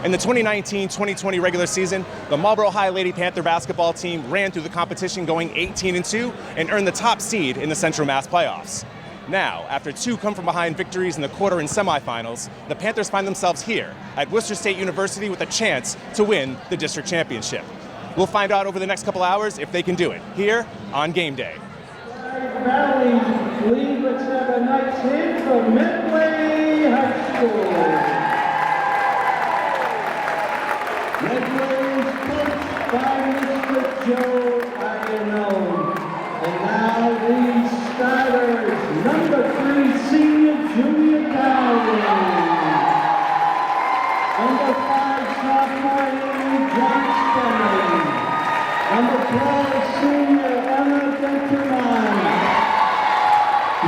In the 2019-2020 regular season, the Marlboro High Lady Panther basketball team ran through the competition going 18-2 and earned the top seed in the Central Mass playoffs. Now, after two come-from-behind victories in the quarter and semifinals, the Panthers find themselves here at Worcester State University with a chance to win the district championship. We'll find out over the next couple hours if they can do it, here on Game Day. Valley lead, let's have a nice hit from Medway High School. Medway is coached by Mr. Joe Iannone. And now the starters, number 3 senior Julia Dowling. Number 5 sophomore Amy Johnston. Number 12 senior Emma Denterman.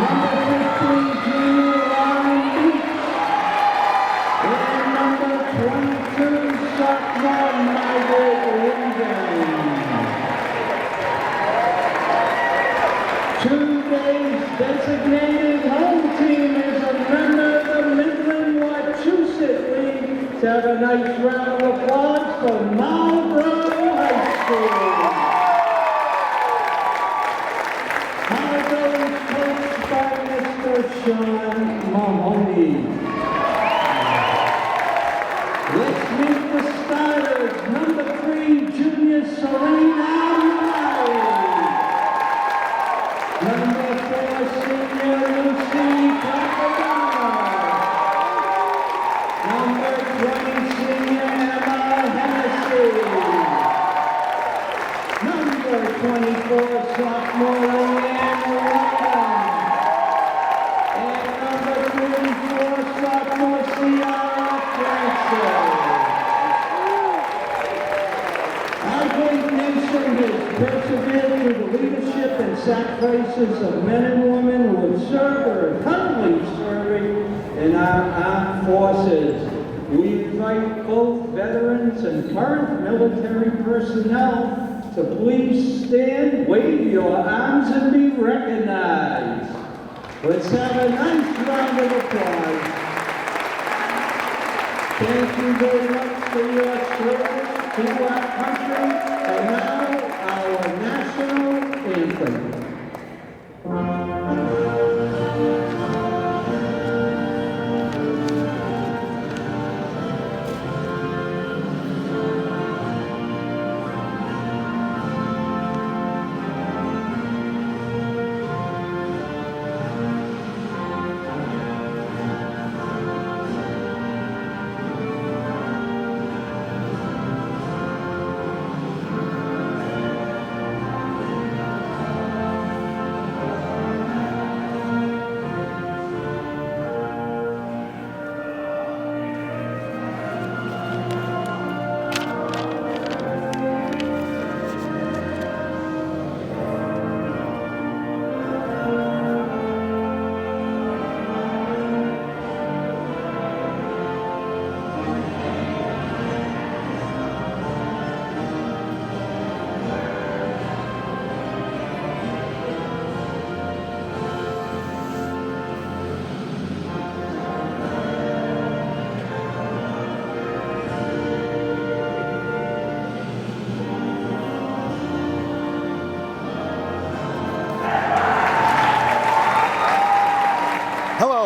Number 15 junior Lauren Leach. And number 22 sophomore Margaret Linden. 2 days designated home team is a member of the Midland Wachusett League. Let's have a nice round of applause for Marlboro High School. Marlboro is coached by Mr. Sean Mahoney. Let's meet the starters. Number 3, junior Serena Riley. Number 4, senior Lucy Capodanno. Number 20, senior Emma Hennessy. Number 24, sophomore Leanne Ryan. And number 34, sophomore Ciara Francis. Our great nation has persevered through the leadership and sacrifices of men and women who have served or are currently serving in our armed forces. We invite both veterans and current military personnel to please stand, wave your arms, and be recognized. Let's have a nice round of applause. Thank you very much for your service to our country, and now our national anthem.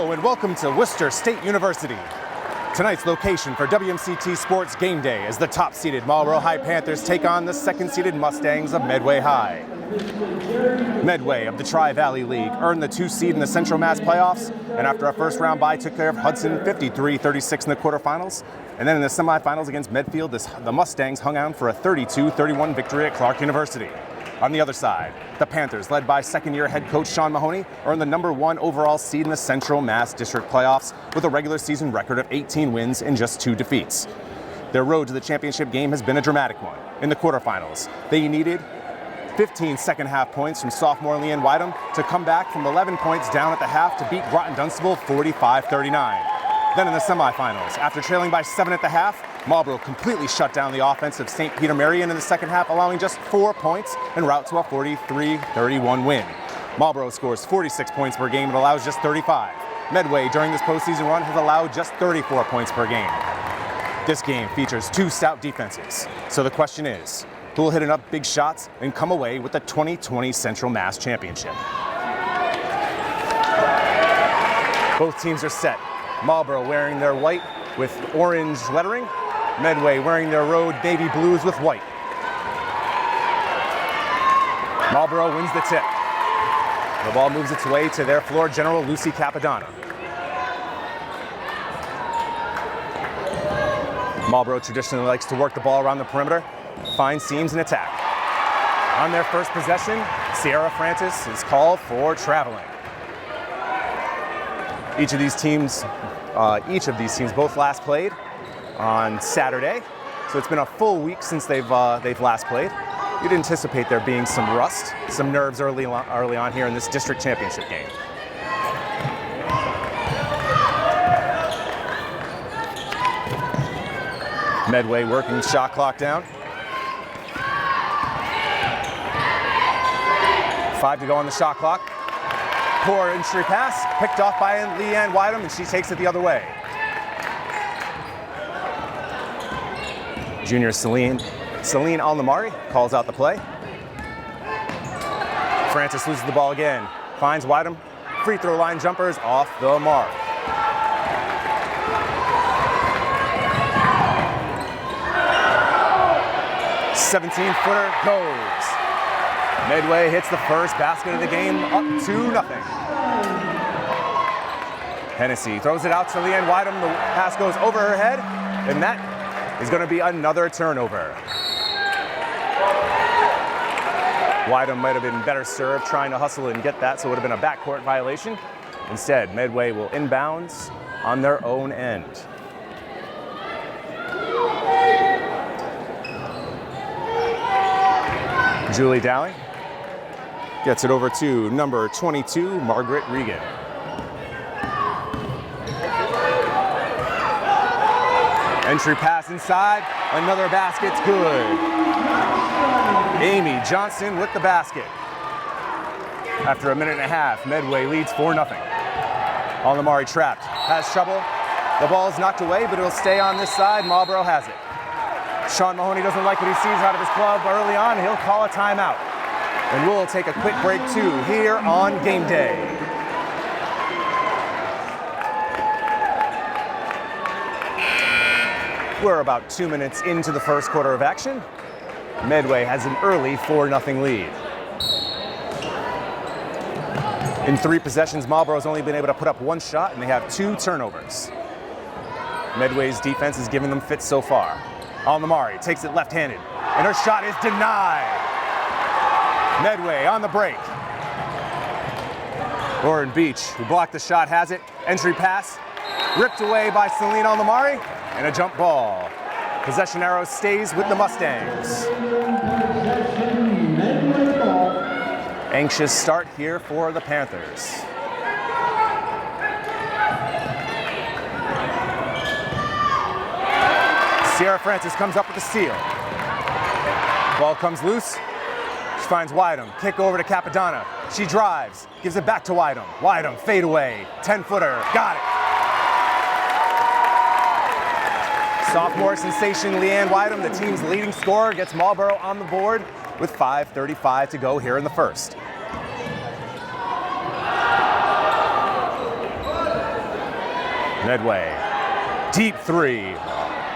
And welcome to Worcester State University. Tonight's location for WMCT Sports Game Day is the top-seeded Marlboro High Panthers take on the second-seeded Mustangs of Medway High. Medway of the Tri-Valley League earned the 2 seed in the Central Mass playoffs, and after a first-round bye took care of Hudson 53-36 in the quarterfinals. And then in the semifinals against Medfield, the Mustangs hung on for a 32-31 victory at Clark University. On the other side, the Panthers, led by second-year head coach Sean Mahoney, earned the number 1 overall seed in the Central Mass District playoffs with a regular season record of 18 wins and just 2 defeats. Their road to the championship game has been a dramatic one. In the quarterfinals, they needed 15 second-half points from sophomore Leanne Whiteham to come back from 11 points down at the half to beat Groton Dunstable 45-39. Then in the semifinals, after trailing by 7 at the half, Marlboro completely shut down the offense of St. Peter Marian in the second half, allowing just 4 points en route to a 43-31 win. Marlboro scores 46 points per game and allows just 35. Medway during this postseason run has allowed just 34 points per game. This game features two stout defenses. So the question is, who will hit enough big shots and come away with the 2020 Central Mass Championship? Both teams are set. Marlboro wearing their white with orange lettering. Medway wearing their road navy blues with white. Marlboro wins the tip. The ball moves its way to their floor general, Lucy Capadonna. Marlboro traditionally likes to work the ball around the perimeter, find seams and attack. On their first possession, Sierra Francis is called for traveling. Each of these teams both last played on Saturday, so it's been a full week since they've last played. You'd anticipate there being some rust, some nerves early on here in this district championship game. Medway working the shot clock down. 5 to go on the shot clock. Poor entry pass, picked off by Leanne Whitem, and she takes it the other way. Junior Celine Alnamari calls out the play. Francis loses the ball again, finds Whitem. Free throw line jumpers off the mark. "17-footer goes. Medway hits the first basket of the game, up 2-0. Hennessy throws it out to Leanne Whitem. The pass goes over her head, and that is going to be another turnover. Whitem might have been better served trying to hustle and get that, so it would have been a backcourt violation. Instead, Medway will inbounds on their own end. Julie Dowling gets it over to number 22, Margaret Regan. Entry pass inside, another basket's good. Amy Johnson with the basket. After a minute and a half, Medway leads 4-0. Alnamari trapped, has trouble. The ball is knocked away, but it'll stay on this side. Marlboro has it. Sean Mahoney doesn't like what he sees out of his club early on. He'll call a timeout. And we'll take a quick break too here on Game Day. We're about 2 minutes into the first quarter of action. Medway has an early 4-0 lead. In 3 possessions, Marlboro's only been able to put up 1 shot, and they have 2 turnovers. Medway's defense is giving them fits so far. Alnamari takes it left-handed, and her shot is denied. Medway on the break. Lauren Beach, who blocked the shot, has it. Entry pass, ripped away by Celine Alnamari, and a jump ball. Possession arrow stays with the Mustangs. Anxious start here for the Panthers. Sierra Francis comes up with the steal. Ball comes loose. She finds Whitem. Kick over to Capadonna. She drives. Gives it back to Whitem. Whitem, fade away. 10-footer. Got it. Sophomore sensation Leanne Whitem, the team's leading scorer, gets Marlboro on the board with 5:35 to go here in the first. Medway. Deep 3.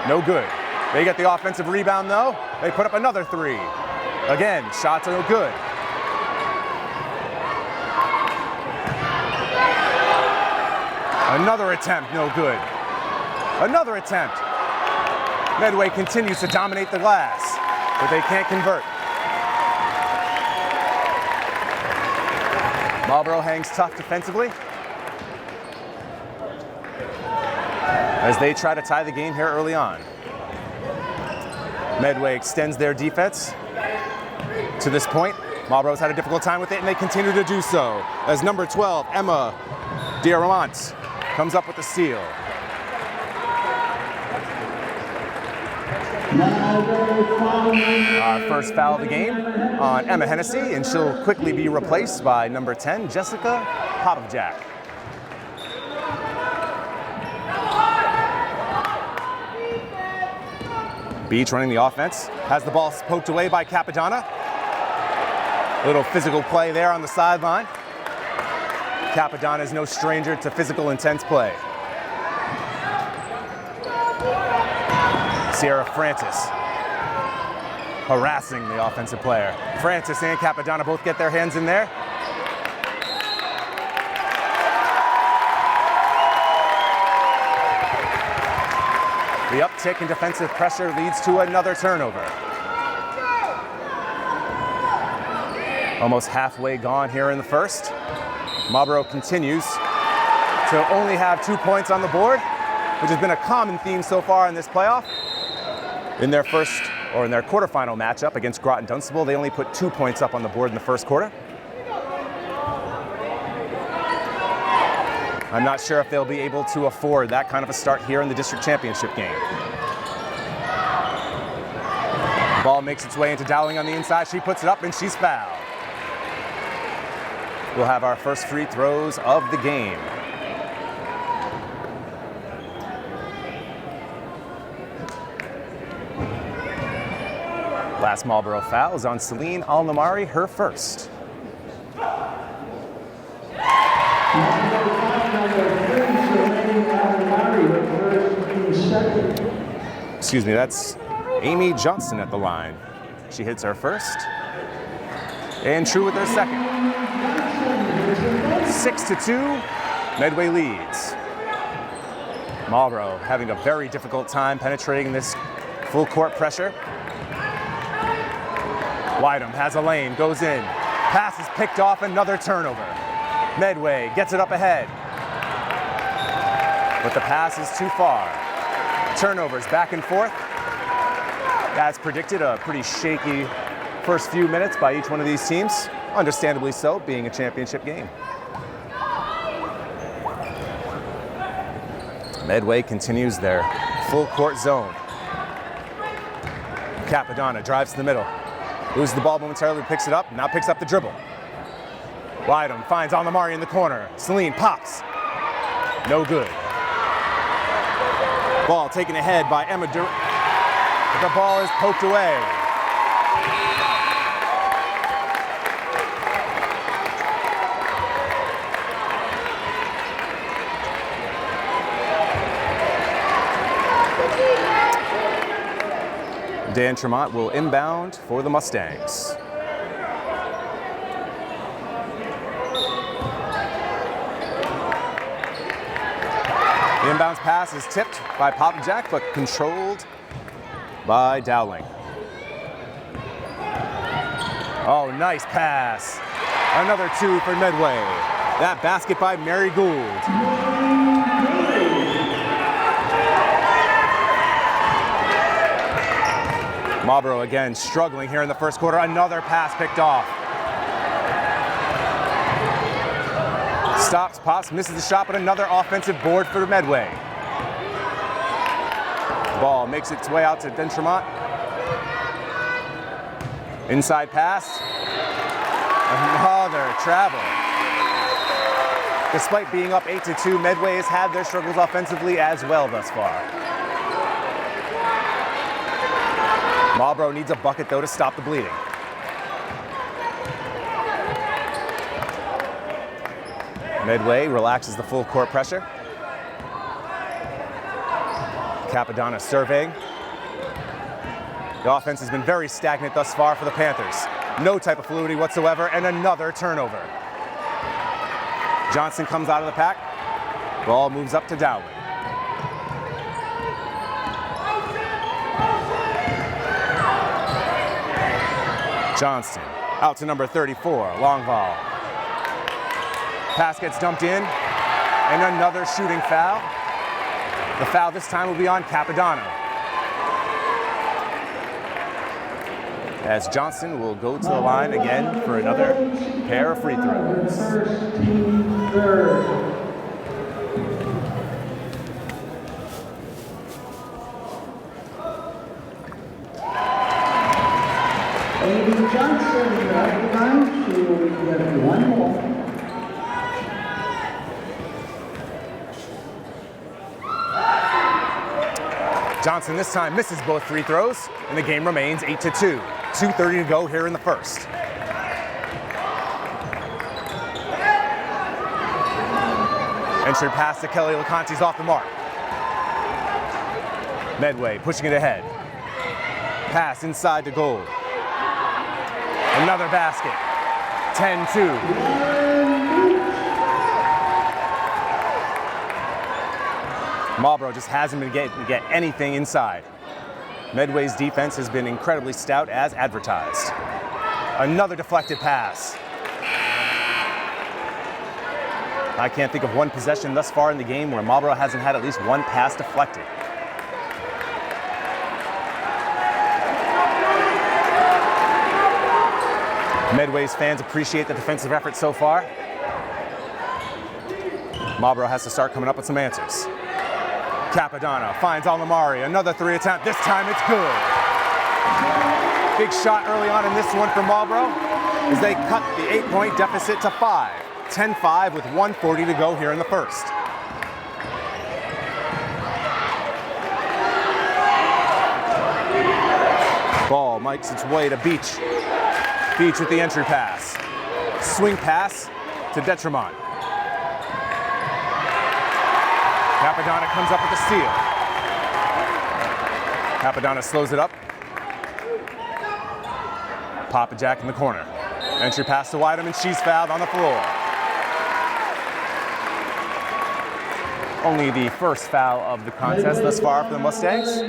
No good. They get the offensive rebound though. They put up another 3. Again, shots are no good. Another attempt, no good. Another attempt. Medway continues to dominate the glass, but they can't convert. Marlboro hangs tough defensively as they try to tie the game here early on. Medway extends their defense to this point. Marlboro's had a difficult time with it, and they continue to do so as number 12, Emma Diarmont, comes up with the steal. Our first foul of the game on Emma Hennessy, and she'll quickly be replaced by number 10, Jessica Popovjak. Beach running the offense, has the ball poked away by Capadonna. A little physical play there on the sideline. Capadonna is no stranger to physical, intense play. Sierra Francis harassing the offensive player. Francis and Capadonna both get their hands in there. The uptick in defensive pressure leads to another turnover. Almost halfway gone here in the first. Marlboro continues to only have 2 points on the board, which has been a common theme so far in this playoff. In their quarterfinal matchup against Groton Dunstable, they only put 2 points up on the board in the first quarter. I'm not sure if they'll be able to afford that kind of a start here in the district championship game. Ball makes its way into Dowling on the inside. She puts it up and she's fouled. We'll have our first free throws of the game. Last Marlboro foul is on Celine Al-Namari, her first. Excuse me, that's Amy Johnston at the line. She hits her first. And True with her second. 6-2, Medway leads. Marlboro having a very difficult time penetrating this full court pressure. Wydham has a lane, goes in. Pass is picked off, another turnover. Medway gets it up ahead. But the pass is too far. Turnovers back and forth. As predicted, a pretty shaky first few minutes by each one of these teams. Understandably so, being a championship game. Medway continues their full court zone. Capadonna drives to the middle. Loses the ball momentarily, picks it up, now picks up the dribble. Wydham finds Al-Namari in the corner. Celine pops. No good. Ball taken ahead by Emma Durant. But the ball is poked away. Dan Tremont will inbound for the Mustangs. The inbounds pass is tipped by Popjack, but controlled by Dowling. Oh, nice pass. Another two for Medway. That basket by Mary Gould. Marlboro again struggling here in the first quarter. Another pass picked off. Stops, pops, misses the shot, but another offensive board for Medway. Ball makes its way out to Dentremont. Inside pass. Another travel. Despite being up 8-2, Medway has had their struggles offensively as well thus far. Marlboro needs a bucket, though, to stop the bleeding. Medway relaxes the full court pressure. Capadonna surveying. The offense has been very stagnant thus far for the Panthers. No type of fluidity whatsoever, and another turnover. Johnson comes out of the pack. Ball moves up to Dowling. Johnston out to number 34, long ball. Pass gets dumped in, and another shooting foul. The foul this time will be on Capadonna, as Johnston will go to the line again for another pair of free throws. Amy Johnson, at the line, she will get one more. Johnson Johnson this time misses both free throws, and the game remains 8-2. 2:30 to go here in the first. Entry pass to Kelly LeConte's off the mark. Medway pushing it ahead. Pass inside to Gold. Another basket. 10-2. Marlboro just hasn't been getting to get anything inside. Medway's defense has been incredibly stout as advertised. Another deflected pass. I can't think of one possession thus far in the game where Marlboro hasn't had at least one pass deflected. Medway's fans appreciate the defensive effort so far. Marlboro has to start coming up with some answers. Capadonna finds Alnamari, another three attempt. This time it's good. Big shot early on in this one for Marlboro as they cut the 8-point deficit to 5. 10-5 with 1:40 to go here in the first. Ball makes its way to Beach. Beach with the entry pass. Swing pass to Detremont. Capadonna comes up with the steal. Capadonna slows it up. Papa Jack in the corner. Entry pass to Whitem, and she's fouled on the floor. Only the first foul of the contest thus far for the Mustangs.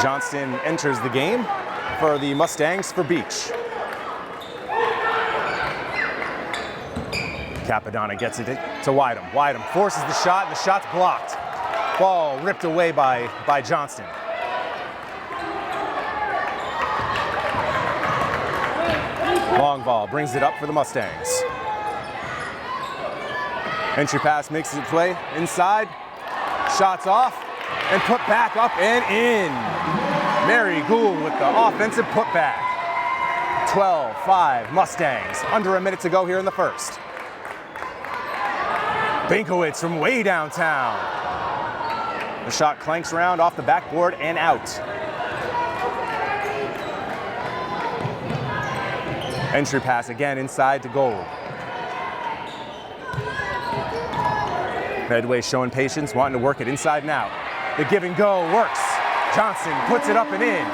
Johnston enters the game for the Mustangs for Beach. Capadonna gets it to Whitem. Whitem forces the shot, and the shot's blocked. Ball ripped away by Johnston. Long ball brings it up for the Mustangs. Entry pass makes its way inside. Shots off and put back up and in. Mary Gould with the offensive putback. 12-5 Mustangs. Under a minute to go here in the first. Binkowitz from way downtown. The shot clanks around off the backboard and out. Entry pass again inside to Gold. Medway showing patience, wanting to work it inside and out. The give and go works. Johnson puts it up and in.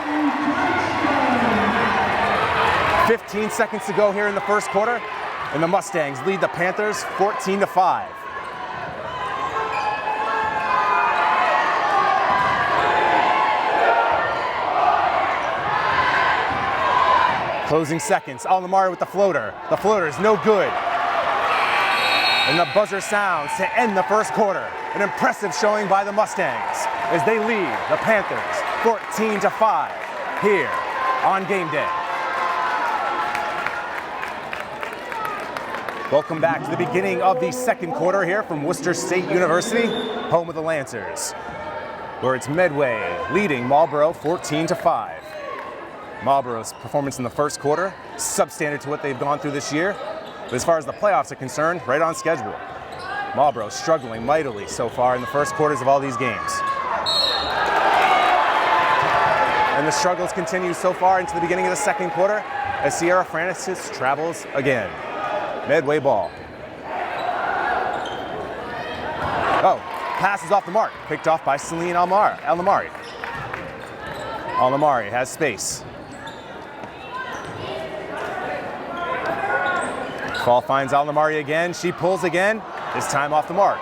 15 seconds to go here in the first quarter, and the Mustangs lead the Panthers 14-5. Closing seconds, Alnamari with the floater. The floater is no good. And the buzzer sounds to end the first quarter. An impressive showing by the Mustangs as they lead the Panthers 14-5 here on game day. Welcome back to the beginning of the second quarter here from Worcester State University, home of the Lancers, where it's Medway leading Marlboro 14-5. Marlboro's performance in the first quarter, substandard to what they've gone through this year. But as far as the playoffs are concerned, right on schedule. Marlboro struggling mightily so far in the first quarters of all these games. And the struggles continue so far into the beginning of the second quarter as Sierra Francis travels again. Medway ball. Oh, pass is off the mark. Picked off by Celine Alnamari. Alnamari has space. Ball finds Alnamari again. She pulls again, this time off the mark.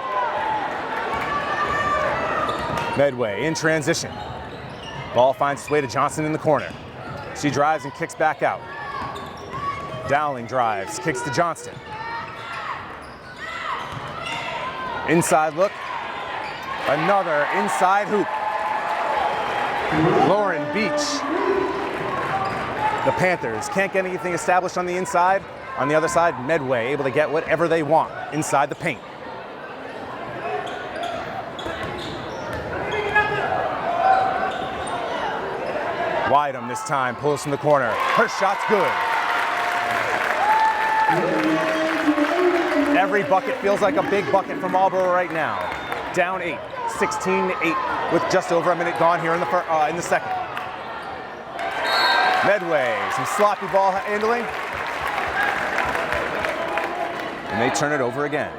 Medway in transition. Ball finds its way to Johnson in the corner. She drives and kicks back out. Dowling drives, kicks to Johnston. Inside look. Another inside hoop. Lauren Beach. The Panthers can't get anything established on the inside. On the other side, Medway able to get whatever they want inside the paint. Whitem this time pulls from the corner. Her shot's good. Every bucket feels like a big bucket for Marlboro right now. down 8, 16-8, with just over a minute gone here in the second. Medway, some sloppy ball handling, and they turn it over again.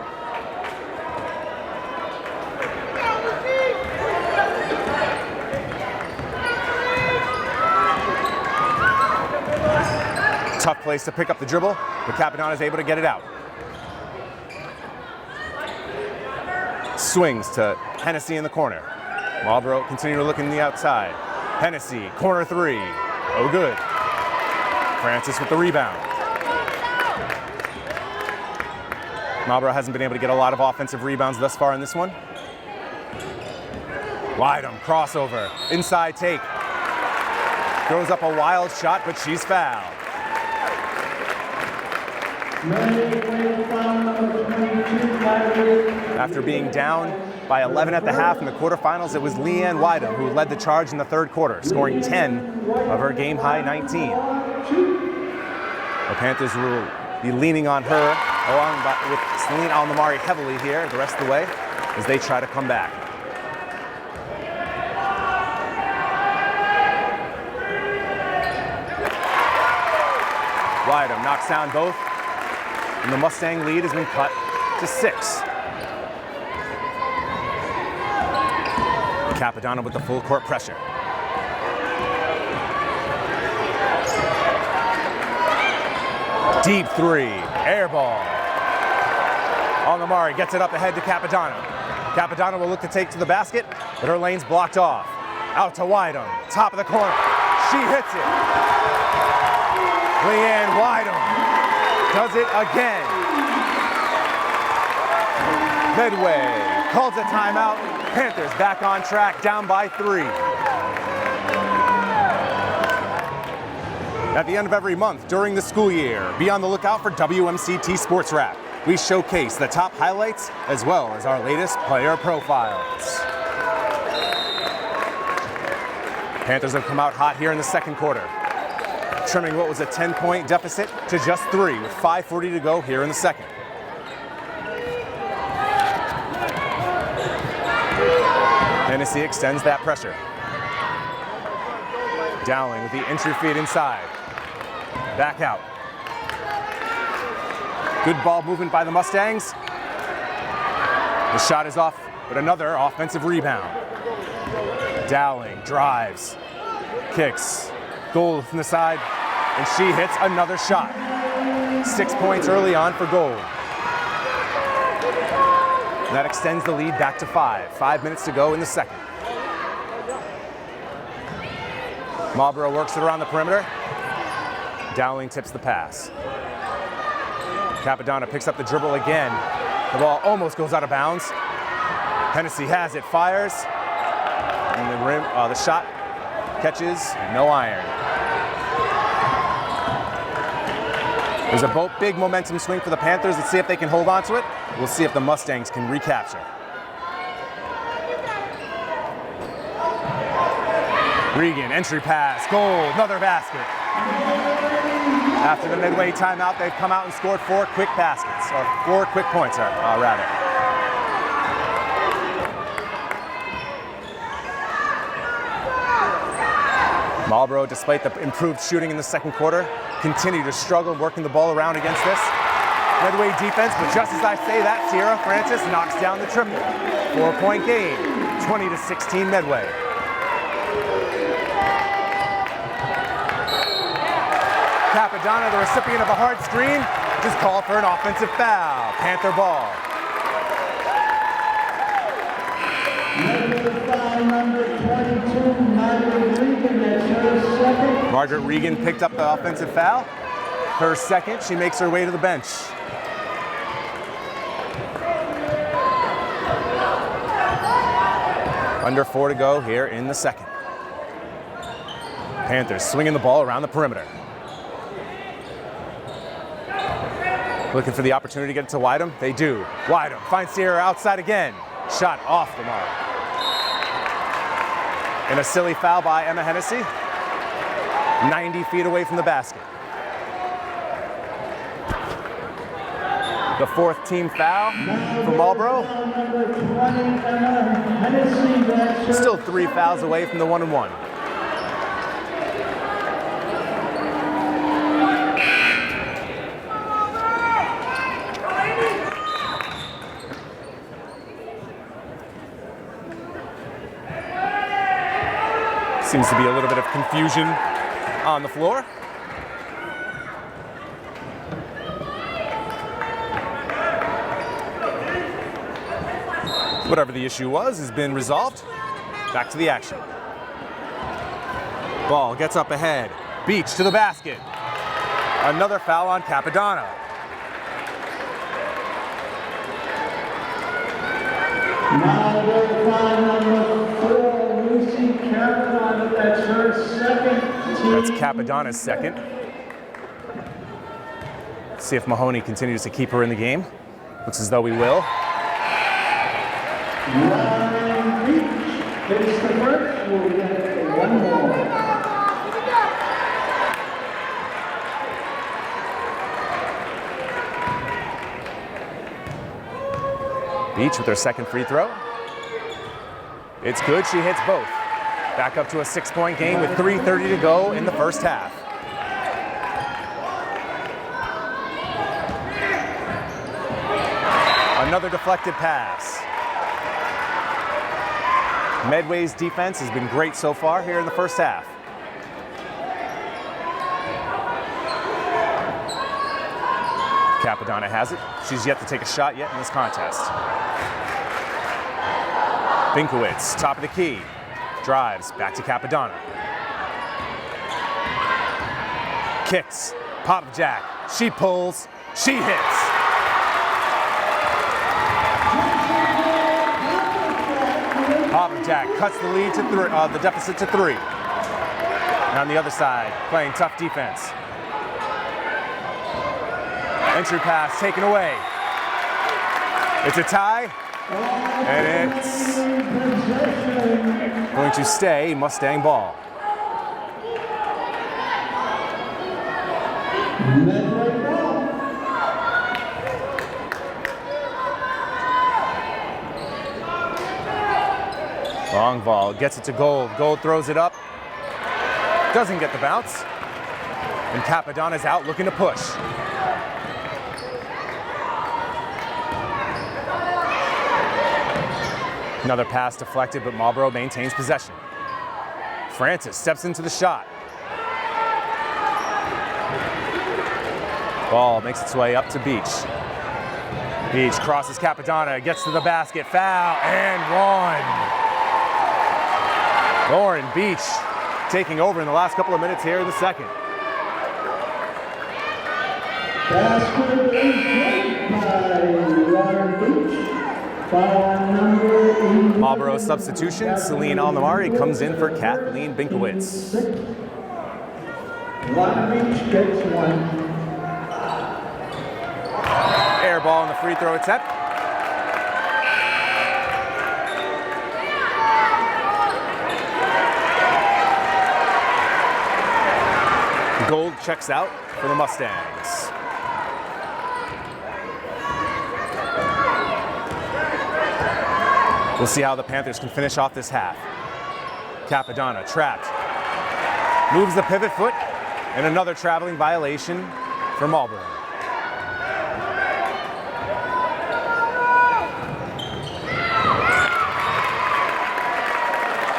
Tough place to pick up the dribble, but Capadonna is able to get it out. Swings to Hennessy in the corner. Marlboro continuing to look in the outside. Hennessy, corner 3. Oh, good. Francis with the rebound. Marlboro hasn't been able to get a lot of offensive rebounds thus far in this one. Wydom, crossover, inside take. Throws up a wild shot, but she's fouled. After being down by 11 at the half in the quarterfinals, it was Leanne Wydom who led the charge in the third quarter, scoring 10 of her game-high 19. The Panthers will be leaning on her, along with Celine Almamari heavily here the rest of the way, as they try to come back. Wydom knocks down both, and the Mustang lead has been cut to 6. Capadonna with the full court pressure. Deep 3, air ball. Almamari gets it up ahead to Capadonna. Capadonna will look to take to the basket, but her lane's blocked off. Out to Wydom, top of the corner. She hits it. Leanne Wydom does it again. Medway calls a timeout. Panthers back on track, down by 3. At the end of every month during the school year, be on the lookout for WMCT Sports Wrap. We showcase the top highlights as well as our latest player profiles. Panthers have come out hot here in the second quarter, trimming what was a 10-point deficit to just 3 with 5:40 to go here in the second. Hennessy extends that pressure. Dowling with the entry feed inside. Back out. Good ball movement by the Mustangs. The shot is off, but another offensive rebound. Dowling drives, kicks, Gold from the side, and she hits another shot. 6 points early on for Gold. That extends the lead back to 5. 5 minutes to go in the second. Marlboro works it around the perimeter. Dowling tips the pass. Capadonna picks up the dribble again. The ball almost goes out of bounds. Hennessy has it, fires, and the shot catches, no iron. There's a big momentum swing for the Panthers. Let's see if they can hold on to it. We'll see if the Mustangs can recapture. Regan, entry pass, Gold, another basket. After the Medway timeout, they've come out and scored 4 quick baskets, or 4 quick points, rather. Marlboro, despite the improved shooting in the second quarter, continue to struggle working the ball around against this Medway defense, but just as I say that, Sierra Francis knocks down the triple. 4-point game, 20-16 Medway. Capadonna, the recipient of a hard screen, just called for an offensive foul. Panther ball. Margaret Regan picked up the offensive foul. Her second, she makes her way to the bench. Under 4 to go here in the second. Panthers swinging the ball around the perimeter. Looking for the opportunity to get it to Wydom. They do. Wydom finds Sierra outside again. Shot off the mark. And a silly foul by Emma Hennessy. 90 feet away from the basket. The fourth team foul for Marlboro. Still 3 fouls away from the 1-and-1. Seems to be a little bit of confusion on the floor. Whatever the issue was has been resolved. Back to the action. Ball gets up ahead. Beach to the basket. Another foul on Capadonna. Now verifying number 4, Lucy Capadonna. That's her second team. That's Capadonna's second. See if Mahoney continues to keep her in the game. Looks as though we will. Ryan Beach hits the first. We'll get one more. Beach with her second free throw. It's good, she hits both. Back up to a 6-point game with 3:30 to go in the first half. Another deflected pass. Medway's defense has been great so far here in the first half. Capadonna has it. She's yet to take a shot yet in this contest. Binkowitz, top of the key. Drives, back to Capadonna. Kicks, pop jack. She pulls, she hits. Pop jack cuts the lead to the deficit to 3. And on the other side, playing tough defense. Entry pass taken away. It's a tie, and it's going to stay Mustang ball. Long ball, gets it to Gold. Gold throws it up, doesn't get the bounce, and Capadonna's out looking to push. Another pass deflected, but Marlboro maintains possession. Francis steps into the shot. Ball makes its way up to Beach. Beach crosses Capadonna, gets to the basket, foul, and one. Lauren Beach taking over in the last couple of minutes here in the second. Basket is made by Lauren Beach. Marlboro substitution, Celine Alnamari comes in for Kathleen Binkowitz. Beach gets one. Air ball in the free throw attempt. Gold checks out for the Mustangs. We'll see how the Panthers can finish off this half. Capadonna trapped. Moves the pivot foot, and another traveling violation for Marlboro.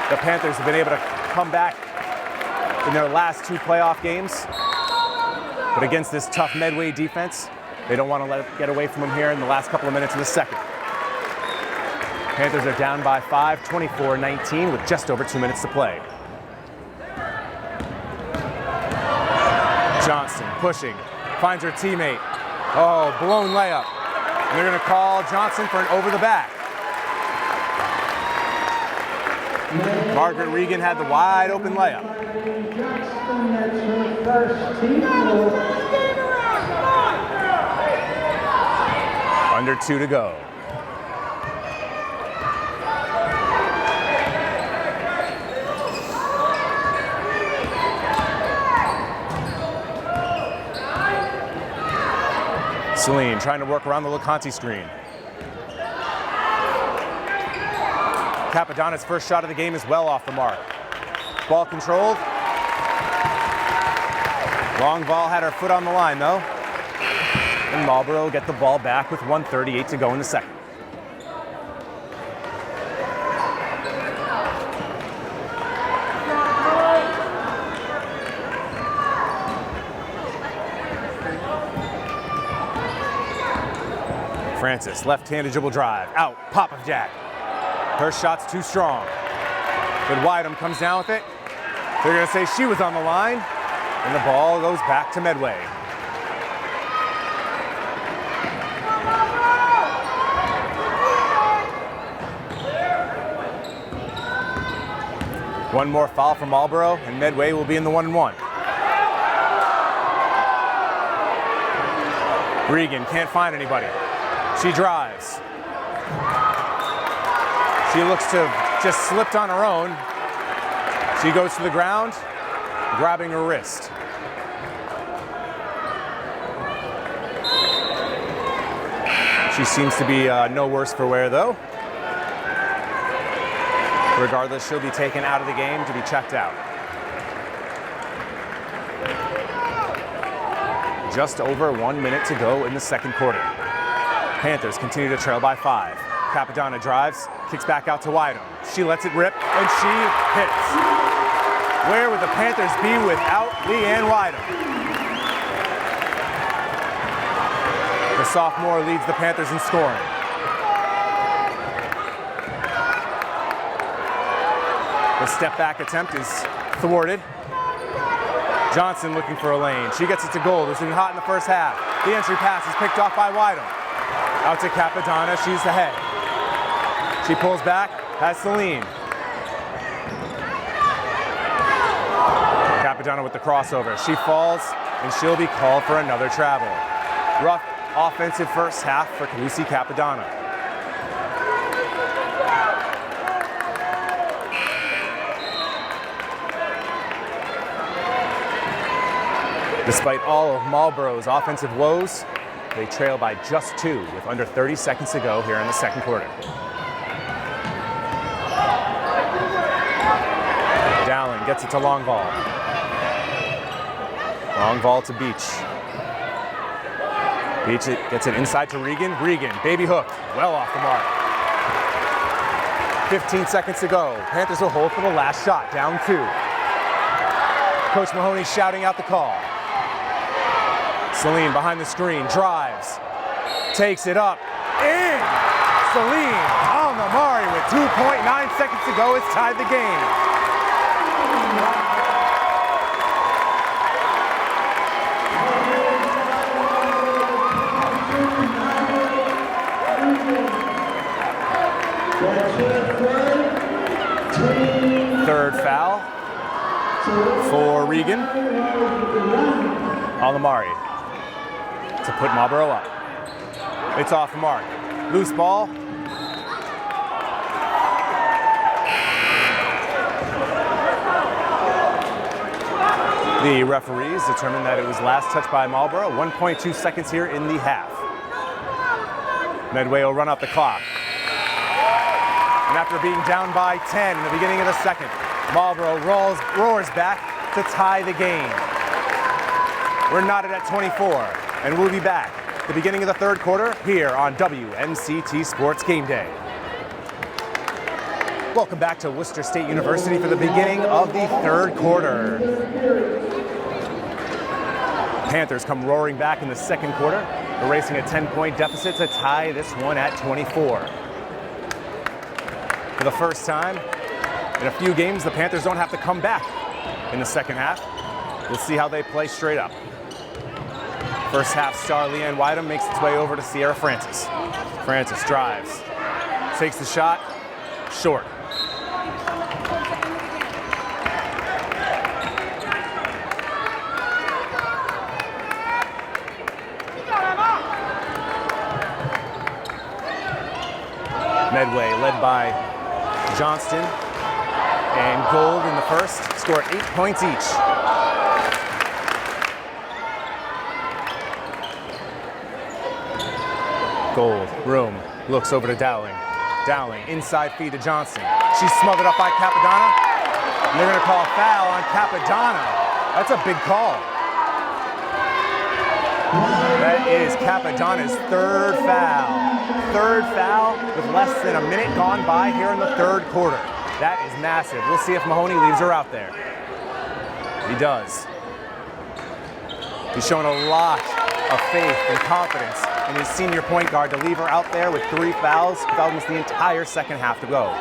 The Panthers have been able to come back in their last 2 playoff games, but against this tough Medway defense, they don't want to let it get away from them here in the last couple of minutes of the second. Panthers are down by 5, 24-19 with just over 2 minutes to play. Johnson pushing, finds her teammate. Oh, blown layup. And they're going to call Johnson for an over the back. Margaret Regan had the wide open layup. Under 2 to go. Celine trying to work around the LeConte screen. Capadonna's first shot of the game is well off the mark. Ball controlled. Long ball had her foot on the line though. And Marlboro get the ball back with 1:38 to go in the second. Francis, left-handed dribble drive, out, pop of Jack. Her shot's too strong. But Wydom comes down with it. They're gonna say she was on the line, and the ball goes back to Medway. One more foul from Marlboro, and Medway will be in the 1-1. Regan can't find anybody. She drives. She looks to have just slipped on her own. She goes to the ground, grabbing her wrist. She seems to be no worse for wear though. Regardless, she'll be taken out of the game to be checked out. Just over 1 minute to go in the second quarter. Panthers continue to trail by 5. Capadonna drives, kicks back out to Wydom. She lets it rip, and she hits. Where would the Panthers be without Leanne Wydom? The sophomore leads the Panthers in scoring. The step back attempt is thwarted. Johnson looking for a lane. She gets it to goal. It was been hot in the first half. The entry pass is picked off by Wydom. Out to Capadonna, she's ahead. She pulls back, has Celine. Capadonna with the crossover. She falls, and she'll be called for another travel. Rough offensive first half for Lucy Capadonna. Despite all of Marlboro's offensive woes, they trail by just 2 with under 30 seconds to go here in the second quarter. Dowling gets it to Longval. Longval to Beach. Beach gets it inside to Regan. Regan, baby hook, well off the mark. 15 seconds to go. Panthers will hold for the last shot, down 2. Coach Mahoney shouting out the call. Celine behind the screen, drives, takes it up, in! Celine on the Mari with 2.9 seconds to go. It's tied the game. Third foul for Regan on the Mari to put Marlboro up. It's off the mark. Loose ball. The referees determined that it was last touched by Marlboro. 1.2 seconds here in the half. Medway will run out the clock. And after being down by 10 in the beginning of the second, Marlboro roars back to tie the game. We're knotted at 24, and we'll be back at the beginning of the third quarter here on WMCT Sports Game Day. Welcome back to Worcester State University for the beginning of the third quarter. Panthers come roaring back in the second quarter, erasing a 10-point deficit to tie this one at 24. For the first time in a few games, the Panthers don't have to come back in the second half. We'll see how they play straight up. First half star Leanne Wydom makes its way over to Sierra Francis. Francis drives, takes the shot, short. Medway led by Johnston and Gold in the first, scored 8 points each. Gold, room, looks over to Dowling. Dowling, inside feed to Johnson. She's smothered up by Capadonna. And they're going to call a foul on Capadonna. That's a big call. That is Capadonna's third foul. Third foul with less than a minute gone by here in the third quarter. That is massive. We'll see if Mahoney leaves her out there. He does. He's showing a lot of faith and confidence in his senior point guard to leave her out there with 3 fouls with almost the entire second half to go.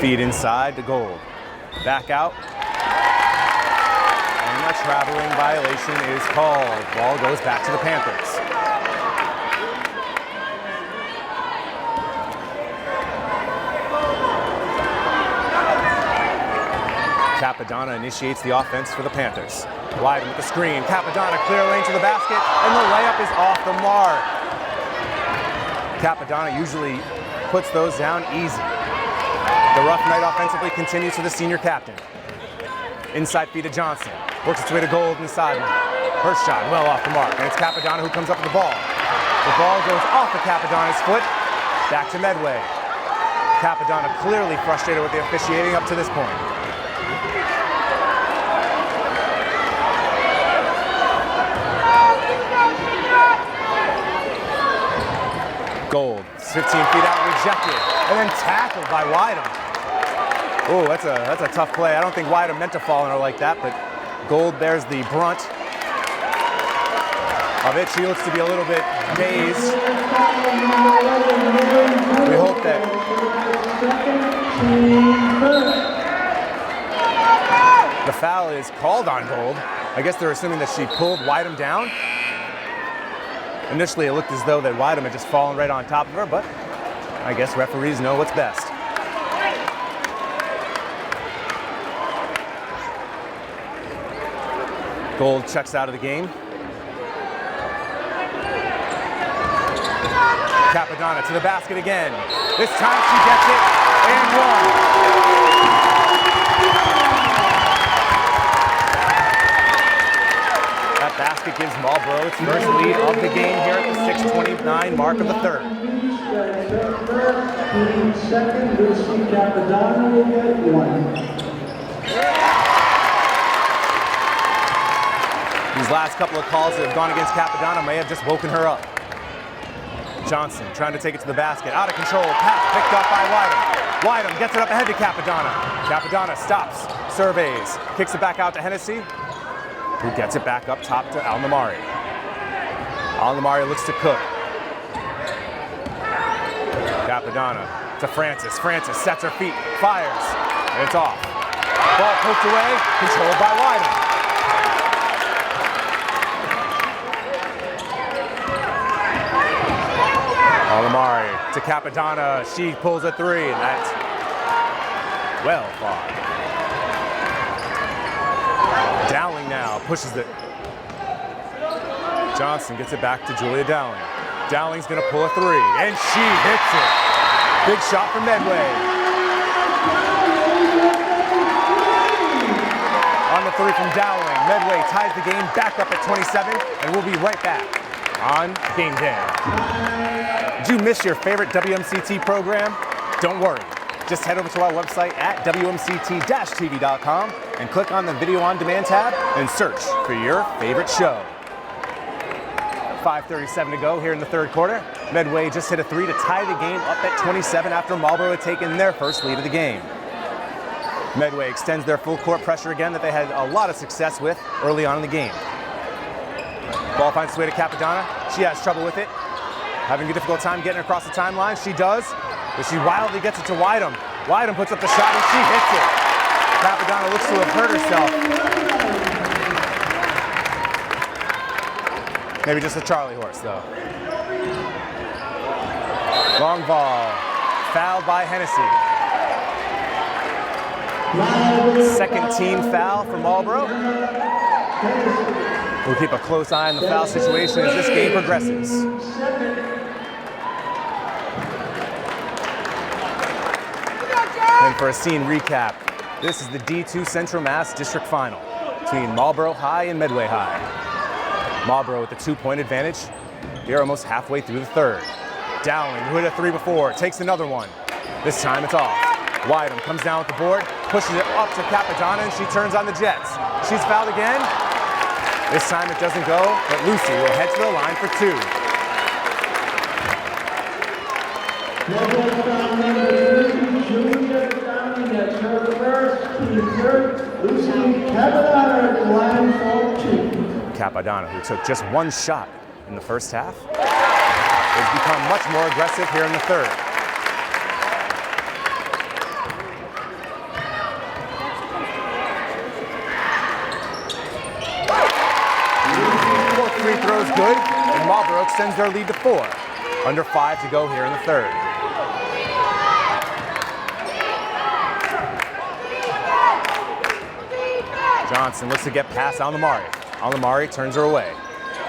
Feed inside to Gold. Back out. And a traveling violation is called. Ball goes back to the Panthers. Capadonna initiates the offense for the Panthers. Wyden with the screen. Capadonna clear lane to the basket, and the layup is off the mark. Capadonna usually puts those down easy. The rough night offensively continues for the senior captain. Inside feed to Johnson. Works its way to Gold in the sideline. First shot well off the mark, and it's Capadonna who comes up with the ball. The ball goes off of Capadonna's foot. Back to Medway. Capadonna clearly frustrated with the officiating up to this point. Gold, 15 feet out, rejected, and then tackled by Wyden. Oh, that's a tough play. I don't think Wyden meant to fall on her like that, but Gold bears the brunt of it. She looks to be a little bit dazed. We hope that the foul is called on Gold. I guess they're assuming that she pulled Wyden down. Initially, it looked as though that Wyden had just fallen right on top of her, but I guess referees know what's best. Gold checks out of the game. Capadonna to the basket again. This time she gets it and one. That basket gives Marlboro its first lead of the game here at the 6:29 mark of the third. Second, we'll see Capadonna will get one. These last couple of calls that have gone against Capadonna may have just woken her up. Johnson trying to take it to the basket. Out of control. Pass picked up by Wyden. Wyden gets it up ahead to Capadonna. Capadonna stops, surveys, kicks it back out to Hennessy, who gets it back up top to Alnamari. Alnamari looks to Cook. Capadonna to Francis. Francis sets her feet, fires, and it's off. Ball poked away, controlled by Wyden. Alnamari to Capadonna. She pulls a three, and that's well far. Dowling now pushes it. Johnson gets it back to Julia Dowling. Dowling's gonna pull a three, and she hits it. Big shot from Medway. On the three from Dowling, Medway ties the game back up at 27, and we'll be right back on Game Day. Did you miss your favorite WMCT program? Don't worry. Just head over to our website at WMCT-TV.com and click on the Video on Demand tab and search for your favorite show. 5:37 to go here in the third quarter. Medway just hit a three to tie the game up at 27 after Marlboro had taken their first lead of the game. Medway extends their full court pressure again that they had a lot of success with early on in the game. Ball finds its way to Capadonna. She has trouble with it. Having a difficult time getting across the timeline. She does, but she wildly gets it to Wyden. Wyden puts up the shot and she hits it. Capadonna looks to have hurt herself. Maybe just a Charlie horse, though. Long ball, fouled by Hennessy. Second team foul for Marlboro. We'll keep a close eye on the foul situation as this game progresses. And for a scene recap, this is the D2 Central Mass District Final between Marlboro High and Medway High. Marlboro with the 2-point advantage. They're almost halfway through the third. Dowling, who hit a 3 before, takes another one. This time it's off. Wydom comes down with the board, pushes it up to Capadonna, and she turns on the Jets. She's fouled again. This time it doesn't go, but Lucy will head to the line for 2. Junior Downing gets her first, team third. Lucy Capadonna at the line for 2. Capadonna, who took just 1 shot in the first half, has become much more aggressive here in the third. Fourth free throw is good, and Marlboro extends their lead to 4. Under 5 to go here in the third. Johnson looks to get past Alnamari. Alnamari turns her away.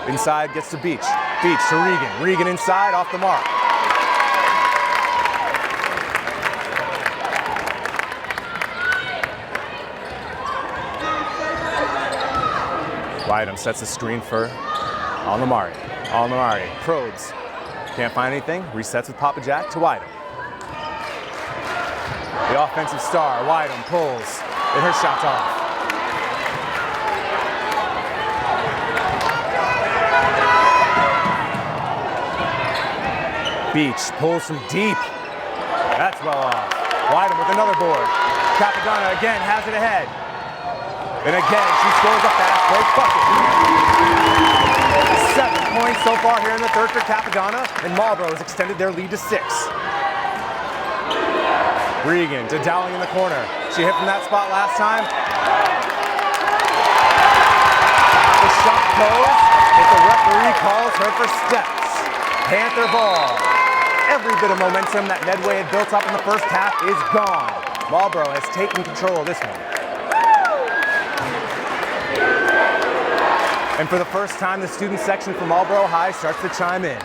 Inside gets to Beach. Beach to Regan. Regan inside, off the mark. Wydom sets the screen for Alnamari. Alnamari probes. Can't find anything. Resets with Papa Jack to Wydom. The offensive star, Wydom, pulls. And her shot's off. Beach pulls from deep. That's well off. Wydom with another board. Capadonna again has it ahead. And again, she scores a fast break bucket. 7 points so far here in the third for Capadonna, and Marlboro has extended their lead to 6. Regan to Dowling in the corner. She hit from that spot last time. The shot goes, but the referee calls her for steps. Panther ball. Every bit of momentum that Medway had built up in the first half is gone. Marlboro has taken control of this one. And for the first time, the student section from Marlboro High starts to chime in.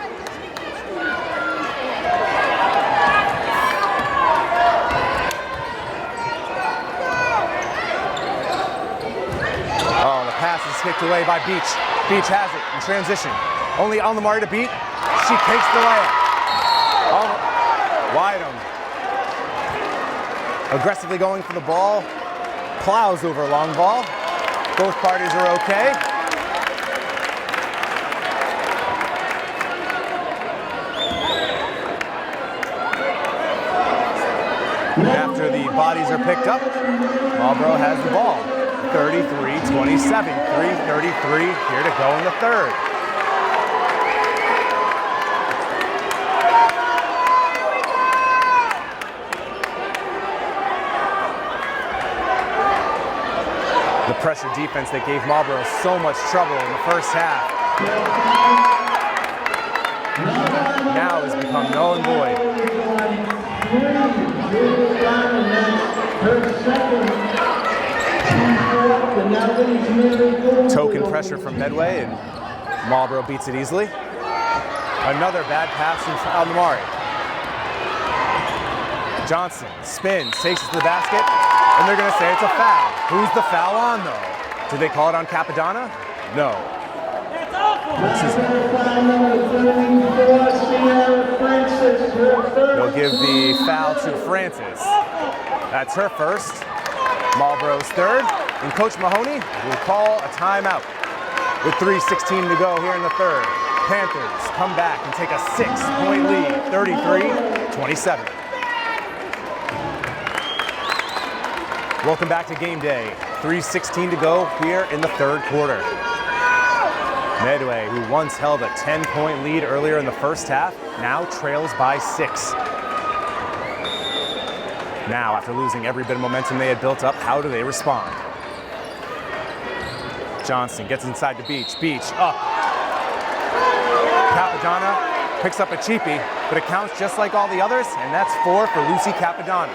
Oh, the pass is kicked away by Beach. Beach has it in transition. Only Alnamari to beat. She takes the layup. Wydom aggressively going for the ball. Plows over a long ball. Both parties are okay. After the bodies are picked up, Marlboro has the ball. 33-27, 3:33 here to go in the third. The pressure defense that gave Marlboro so much trouble in the first half now has become null and void. Token pressure from Medway, and Marlboro beats it easily. Another bad pass from Alnamari. Johnson spins, takes it to the basket, and they're going to say it's a foul. Who's the foul on, though? Did they call it on Capadonna? No. They'll give the foul to Francis. That's her first. Marlboro's third. And Coach Mahoney will call a timeout. With 3:16 to go here in the third, Panthers come back and take a 6-point lead, 33-27. Welcome back to game day. 3:16 to go here in the third quarter. Medway, who once held a 10-point lead earlier in the first half, now trails by 6. Now, after losing every bit of momentum they had built up, how do they respond? Johnson gets inside the Beach. Beach up. Capadonna picks up a cheapie, but it counts just like all the others, and that's 4 for Lucy Capadonna.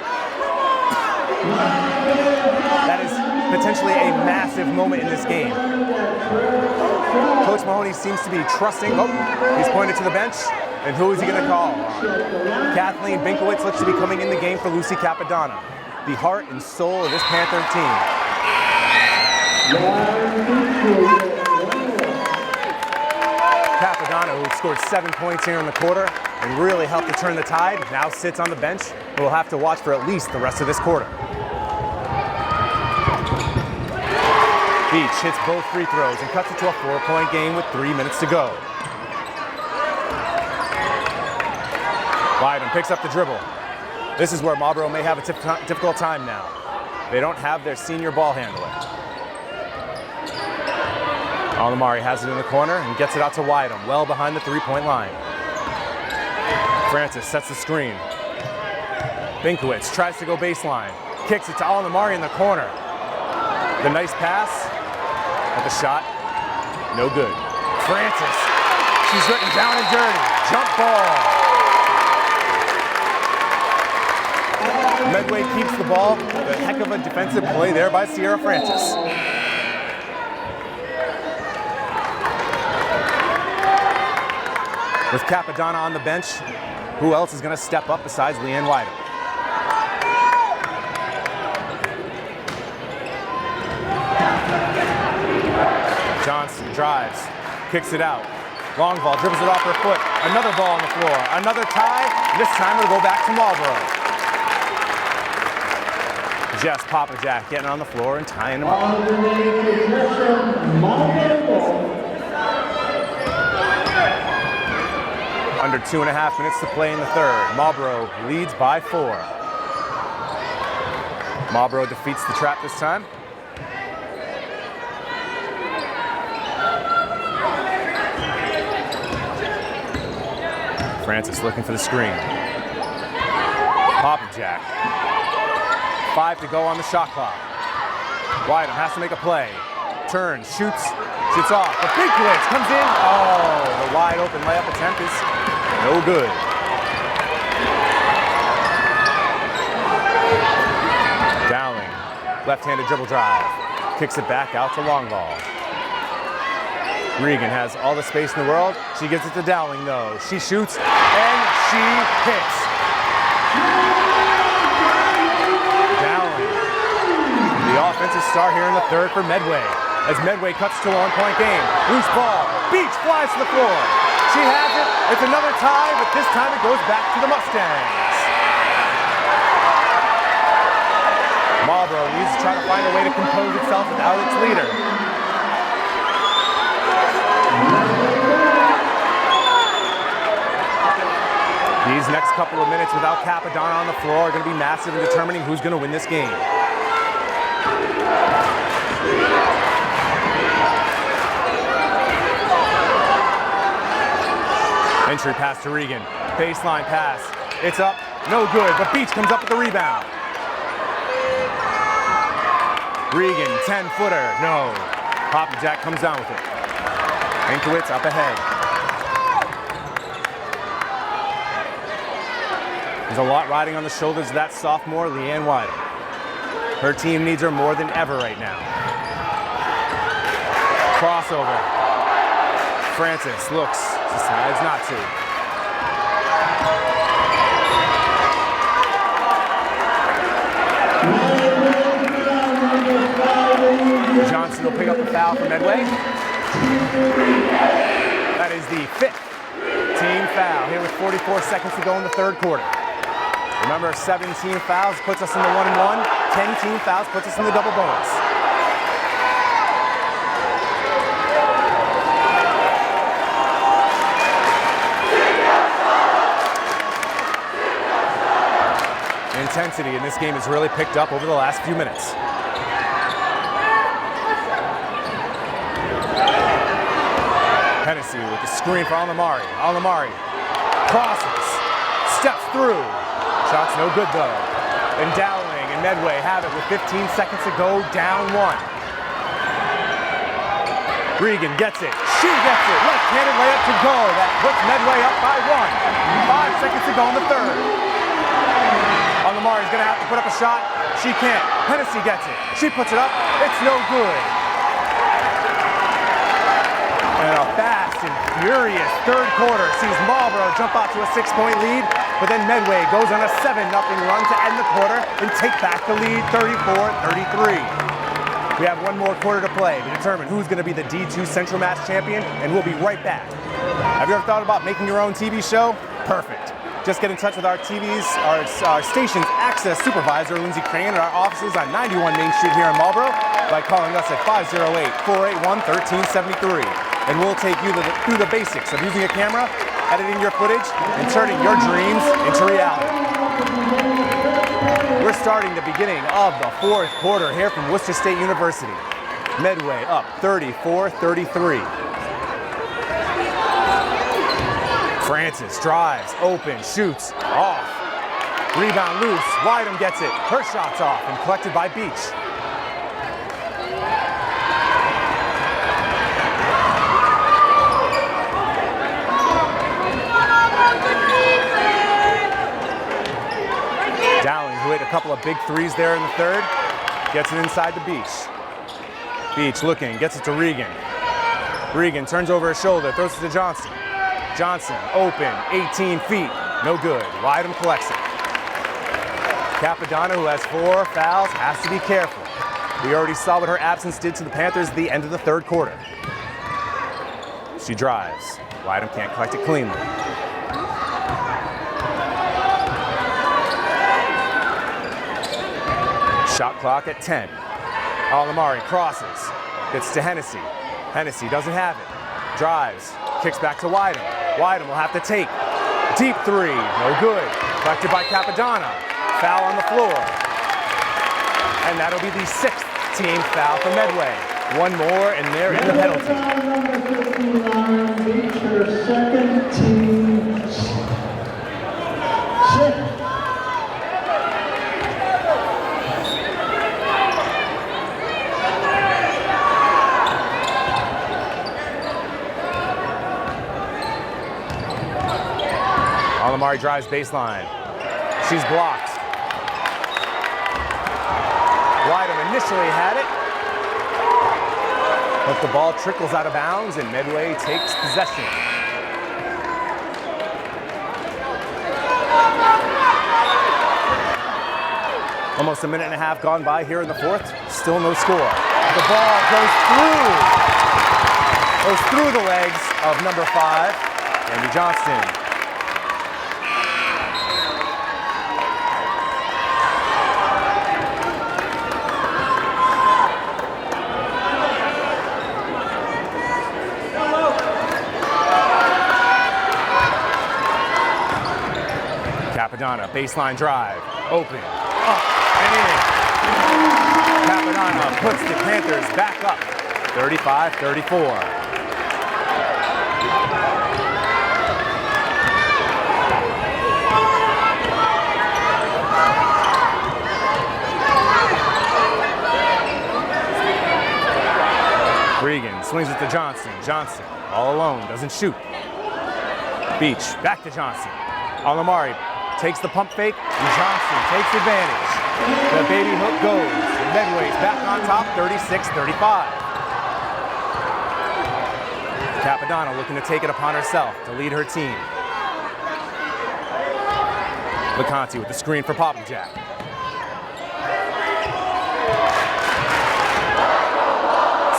That is potentially a massive moment in this game. Coach Mahoney seems to be trusting. Oh, he's pointed to the bench. And who is he going to call? Kathleen Binkowitz looks to be coming in the game for Lucy Capadonna. the heart and soul of this Panther team. Capadonna, who scored 7 points here in the quarter and really helped to turn the tide, now sits on the bench. We'll have to watch for at least the rest of this quarter. Beach hits both free throws and cuts it to a 4-point game with 3 minutes to go. Biden picks up the dribble. This is where Marlboro may have a difficult time now. They don't have their senior ball handler. Alamari has it in the corner and gets it out to Wydom, well behind the 3-point line. Francis sets the screen. Binkowitz tries to go baseline, kicks it to Alamari in the corner. The nice pass, but the shot, no good. Francis, she's written down and dirty. Jump ball. Medway keeps the ball. A heck of a defensive play there by Sierra Francis. With Capadonna on the bench, who else is going to step up besides Leanne Wydom? Johnson drives, kicks it out. Long ball, dribbles it off her foot. Another ball on the floor. Another tie. This time it'll go back to Marlboro. Jess Papajack getting on the floor and tying them up. Under 2.5 minutes to play in the third. Marlboro leads by 4. Marlboro defeats the trap this time. Francis looking for the screen. Papajack. 5 to go on the shot clock. Wydom has to make a play. Turns, shoots off. The big blitz comes in. Oh, the wide open layup attempt is no good. Dowling, left-handed dribble drive. Kicks it back out to long ball. Regan has all the space in the world. She gives it to Dowling though. She shoots and she hits. Dowling, the offensive star here in the third for Medway. As Medway cuts to a 1-point game. Loose ball. Beach flies to the floor. She has it. It's another tie, but this time it goes back to the Mustangs. Marlboro needs to try to find a way to compose itself without its leader. These next couple of minutes without Capadonna on the floor are going to be massive in determining who's going to win this game. Entry pass to Regan. Baseline pass. It's up. No good, but Beach comes up with the rebound. Regan, 10-footer. No. Papajack comes down with it. Binkowitz up ahead. There's a lot riding on the shoulders of that sophomore, Leanne Wydom. Her team needs her more than ever right now. Crossover. Francis looks, decides not to. Johnson will pick up the foul for Medway. That is the 5th team foul here with 44 seconds to go in the third quarter. Remember, 17 fouls puts us in the 1-1. 10 team fouls puts us in the double bonus. Intensity in this game has really picked up over the last few minutes. Hennessy with the screen for Alamari. Alamari crosses, steps through. Shot's no good though. And Dowling and Medway have it with 15 seconds to go, down 1. Regan gets it. She gets it. Left-handed layup to go. That puts Medway up by 1. 5 seconds to go in the third. Alamari's gonna have to put up a shot. She can't. Hennessy gets it. She puts it up. It's no good. And a fast and furious third quarter sees Marlboro jump out to a 6-point lead, but then Medway goes on a 7-0 run to end the quarter and take back the lead 34-33. We have one more quarter to play to determine who's going to be the D2 Central Mass champion, and we'll be right back. Have you ever thought about making your own TV show? Perfect. Just get in touch with our station's access supervisor, Lindsay Crane, at our offices on 91 Main Street here in Marlboro by calling us at 508-481-1373. And we'll take you through the basics of using a camera, editing your footage, and turning your dreams into reality. We're starting the beginning of the fourth quarter here from Worcester State University. Medway up 34-33. Francis drives, open, shoots, off. Rebound loose, Wydham gets it. Her shot's off and collected by Beach. Dowling, who hit a couple of big threes there in the third, gets it inside the Beach. Beach looking, gets it to Regan. Regan turns over his shoulder, throws it to Johnson. Johnson, open, 18 feet, no good. Wydham collects it. Capadonna, who has 4 fouls, has to be careful. We already saw what her absence did to the Panthers at the end of the third quarter. She drives. Wydham can't collect it cleanly. Shot clock at 10. Alamari crosses, gets to Hennessy. Hennessy doesn't have it. Drives, kicks back to Wydham. Wydham will have to take. Deep three, no good. Collected by Capadonna. Foul on the floor. And that'll be the 6th team foul for Medway. One more and they're in the penalty. Number 59, Beach, her second team. 6. Alamari drives baseline. She's blocked. Wydham initially had it, but the ball trickles out of bounds and Medway takes possession. Almost a minute and a half gone by here in the fourth, still no score. The ball goes through the legs of number 5, Andy Johnston. Capadonna, baseline drive, open, up, and in. Capadonna puts the Panthers back up, 35-34. Regan swings it to Johnson. Johnson, all alone, doesn't shoot. Beach, back to Johnson. Alamari takes the pump fake, and Johnson takes advantage. The baby hook goes. Medway's back on top, 36-35. Capadonna looking to take it upon herself to lead her team. LeConte with the screen for Popplejack.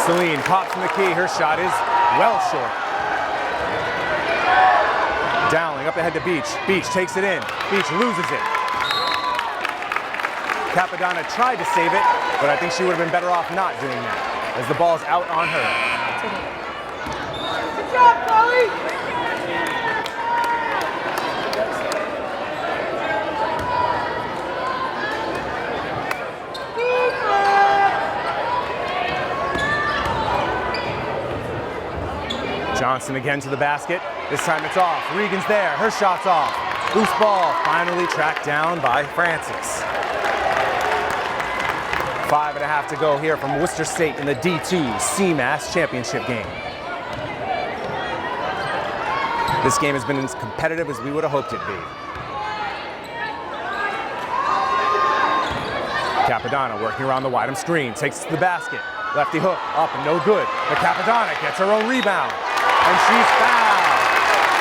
Celine pops from the key. Her shot is well short. Dowling up ahead to Beach. Beach takes it in. Beach loses it. Capadonna tried to save it, but I think she would have been better off not doing that, as the ball's out on her. Good job, Chloe! Johnson again to the basket. This time it's off. Regan's there. Her shot's off. Loose ball finally tracked down by Francis. 5.5 to go here from Worcester State in the D2 CMASS championship game. This game has been as competitive as we would have hoped it'd be. Capadonna working around the Wydham screen, takes it to the basket. Lefty hook, up and no good. But Capadonna gets her own rebound. and she's fouled.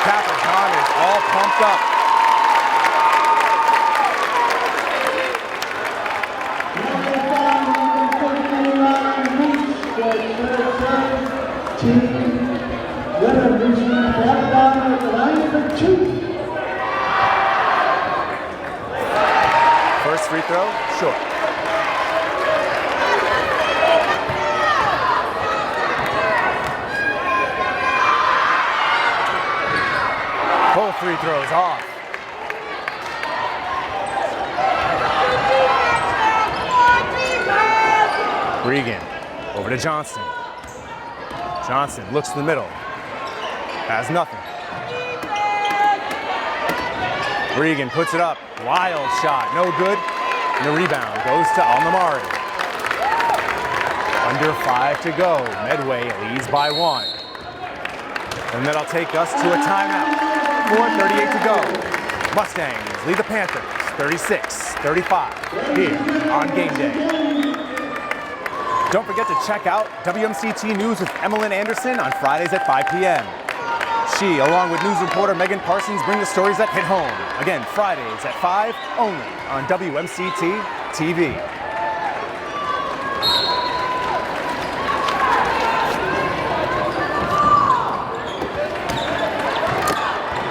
Capadonna is all pumped up. First free throw, short. Both free throws off. Regan over to Johnston. Johnson looks in the middle. Has nothing. Regan puts it up. Wild shot, no good. And the rebound goes to Alnamari. Under 5 to go. Medway leads by 1. And that'll take us to a timeout. 4:38 to go. Mustangs lead the Panthers 36-35 here on game day. Don't forget to check out WMCT News with Emmeline Anderson on Fridays at 5 p.m. She, along with news reporter Megan Parsons, bring the stories that hit home. Again, Fridays at 5, only on WMCT-TV.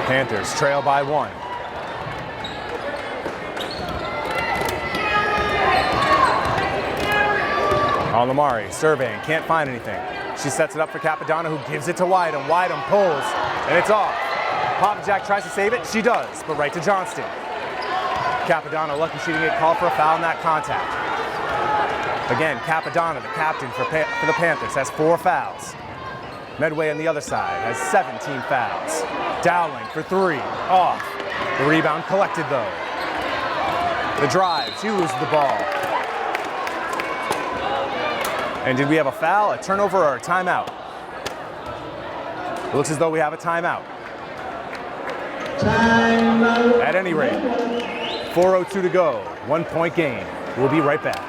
Panthers trail by 1. Alnamari surveying, can't find anything. She sets it up for Capadonna, who gives it to Wydom. Wydom pulls, and it's off. Popjack tries to save it. She does, but right to Johnston. Capadonna lucky she didn't get called for a foul in that contact. Again, Capadonna, the captain for the Panthers, has 4 fouls. Medway on the other side has 17 fouls. Dowling for 3, off. The rebound collected though. The drive, she loses the ball. And did we have a foul, a turnover, or a timeout? It looks as though we have a timeout. Timeout. At any rate, 4:02 to go, 1-point game. We'll be right back.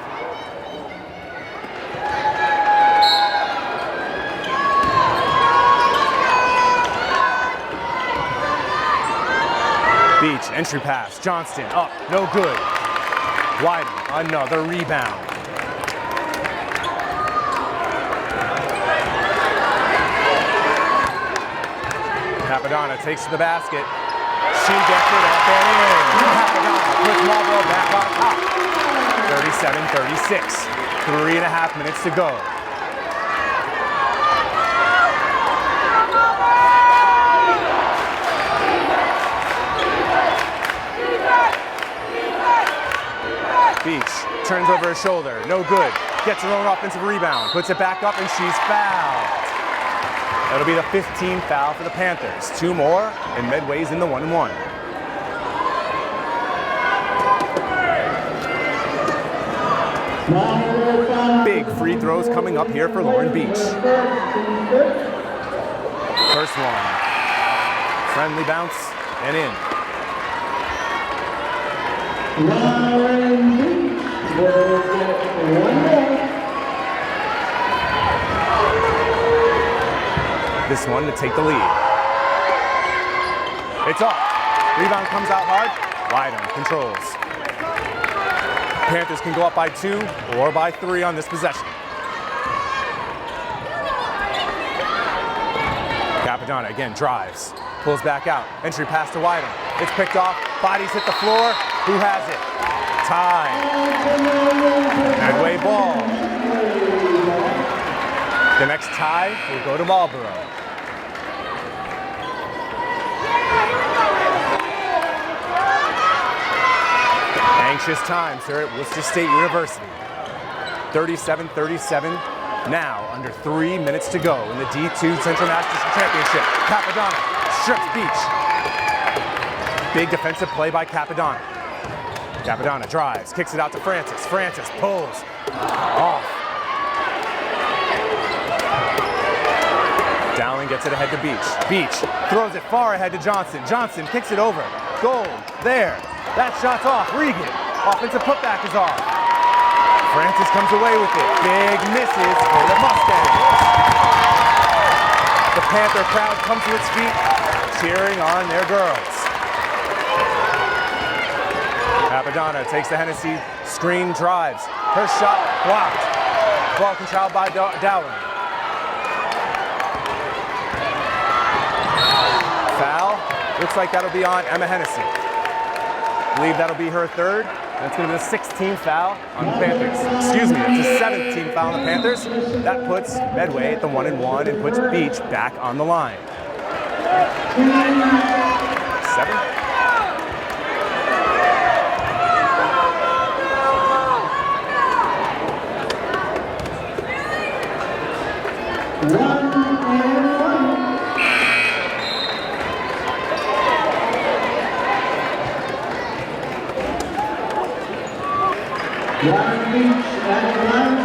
Beach, entry pass, Johnston, up, no good. Wydom, another rebound. Capadonna takes to the basket. She gets it up and in. Capadonna puts Marlboro back on top. 37-36. 3.5 minutes to go. Beach turns over her shoulder. No good. Gets her own offensive rebound. Puts it back up and she's fouled. That'll be the 15th foul for the Panthers. 2 more, and Medway's in the 1-1. Big free throws coming up here for Lauren Beach. First one. Friendly bounce, and in. Lauren Beach will get 1 more. This one to take the lead. It's off. Rebound comes out hard. Wydom controls. Panthers can go up by 2 or by 3 on this possession. Capadonna again drives. Pulls back out. Entry pass to Wydom. It's picked off. Bodies hit the floor. Who has it? Tie. Medway ball. The next tie will go to Marlboro. Anxious times here at Worcester State University. 37-37 now, under 3 minutes to go in the D2 Central Mass District Championship. Capadonna strips Beach. Big defensive play by Capadonna. Capadonna drives, kicks it out to Francis. Francis pulls off. Dowling gets it ahead to Beach. Beach throws it far ahead to Johnson. Johnson kicks it over. Goal there. That shot's off. Regan. Offensive putback is off. Francis comes away with it. Big misses for the Mustangs. The Panther crowd comes to its feet, cheering on their girls. Capadonna takes the Hennessy screen, drives. Her shot blocked. Ball controlled by Dowling. Foul. Looks like that'll be on Emma Hennessy. I believe that'll be her third. That's going to be the 16th foul on the Panthers. Excuse me, it's the 17th foul on the Panthers. That puts Medway at the 1-1 and puts Beach back on the line. 7.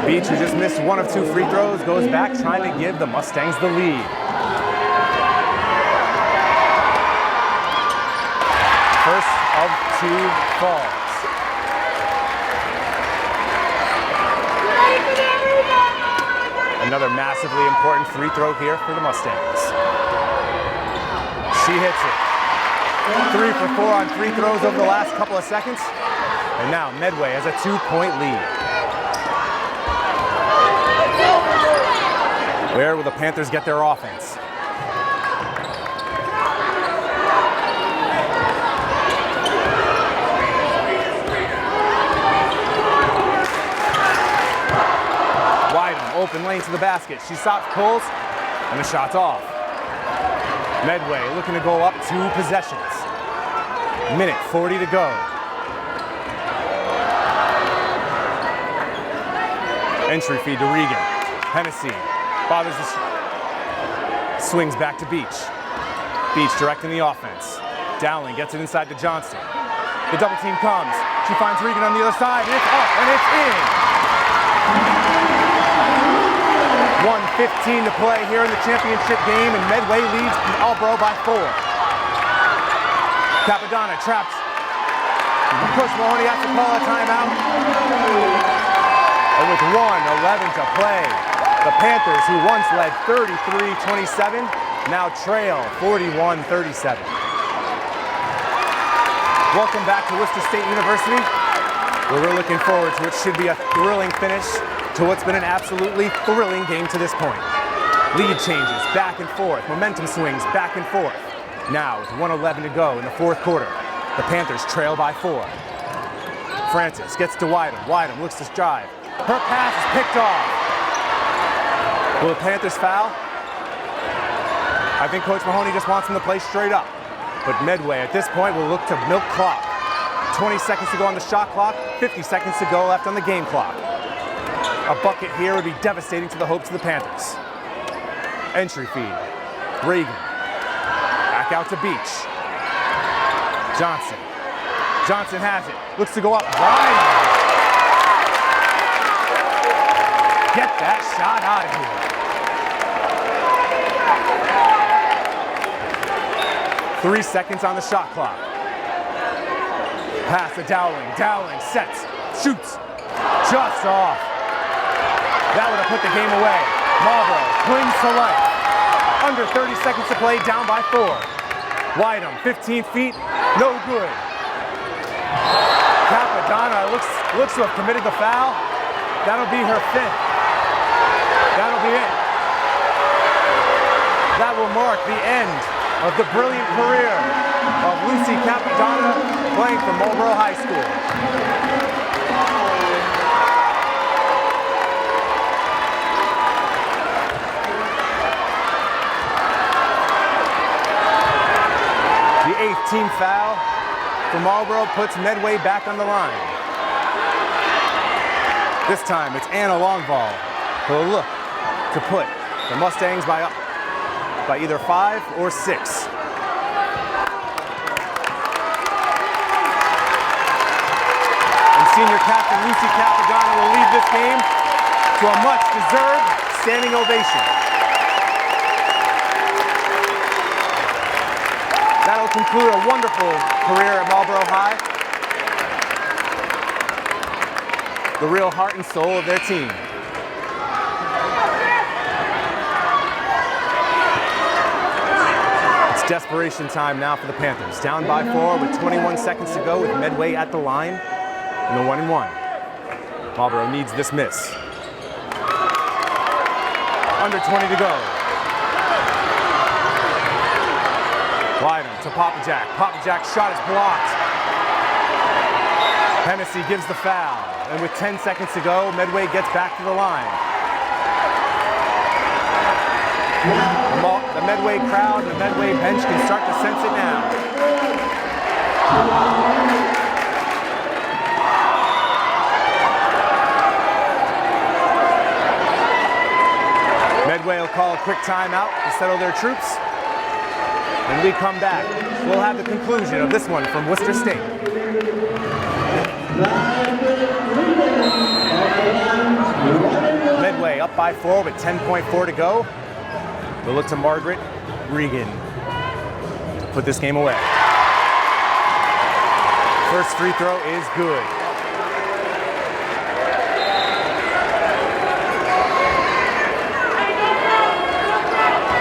Beach, who just missed one of 2 free throws, goes back trying to give the Mustangs the lead. First of 2 falls. Another massively important free throw here for the Mustangs. She hits it. 3 for 4 on free throws over the last couple of seconds. And now Medway has a 2-point lead. Where will the Panthers get their offense? Wyden, open lane to the basket. She pulls, and the shot's off. Medway looking to go up 2 possessions. Minute 40 to go. Entry feed to Regan. Hennessy bothers the swings back to Beach. Beach directing the offense. Dowling gets it inside to Johnston. The double team comes. She finds Regan on the other side. It's up and it's in. 1:15 to play here in the championship game, and Medway leads Marlboro by 4. Capadonna traps. Coach Mahoney has to call a timeout. And with 1:11 to play, the Panthers, who once led 33-27, now trail 41-37. Welcome back to Worcester State University, where we're looking forward to what should be a thrilling finish to what's been an absolutely thrilling game to this point. Lead changes back and forth, momentum swings back and forth. Now, with 1:11 to go in the 4th quarter, the Panthers trail by 4. Francis gets to Wyden. Wyden looks to drive. Her pass is picked off. Will the Panthers foul? I think Coach Mahoney just wants them to play straight up. But Medway at this point will look to milk clock. 20 seconds to go on the shot clock, 50 seconds to go left on the game clock. A bucket here would be devastating to the hopes of the Panthers. Entry feed. Regan. Back out to Beach. Johnson. Johnson has it. Looks to go up. Ryan. Get that shot out of here. 3 seconds on the shot clock. Pass to Dowling. Dowling sets, shoots, just off. That would have put the game away. Marlboro clings to life. Under 30 seconds to play, down by 4. Wyden, 15 feet, no good. Capadonna looks to have committed the foul. That'll be her 5th. That'll be it. That will mark the end of the brilliant career of Lucy Capadonna, playing for Marlboro High School. The 8th team foul for Marlboro puts Medway back on the line. This time it's Anna Longvall who will look to put the Mustangs by either 5 or 6. And senior captain Lucy Capadonna will lead this game to a much-deserved standing ovation. That'll conclude a wonderful career at Marlboro High. The real heart and soul of their team. Desperation time now for the Panthers. Down by 4 with 21 seconds to go with Medway at the line in the 1-and-1. Marlboro needs this miss. Under 20 to go. Lydon to Papa Jack. Papa Jack's shot is blocked. Hennessy gives the foul. And with 10 seconds to go, Medway gets back to the line. The Medway crowd and the Medway bench can start to sense it now. Medway will call a quick timeout to settle their troops. When we come back, we'll have the conclusion of this one from Worcester State. Medway up by 4 with 10.4 to go. We'll look to Margaret Regan to put this game away. First free throw is good.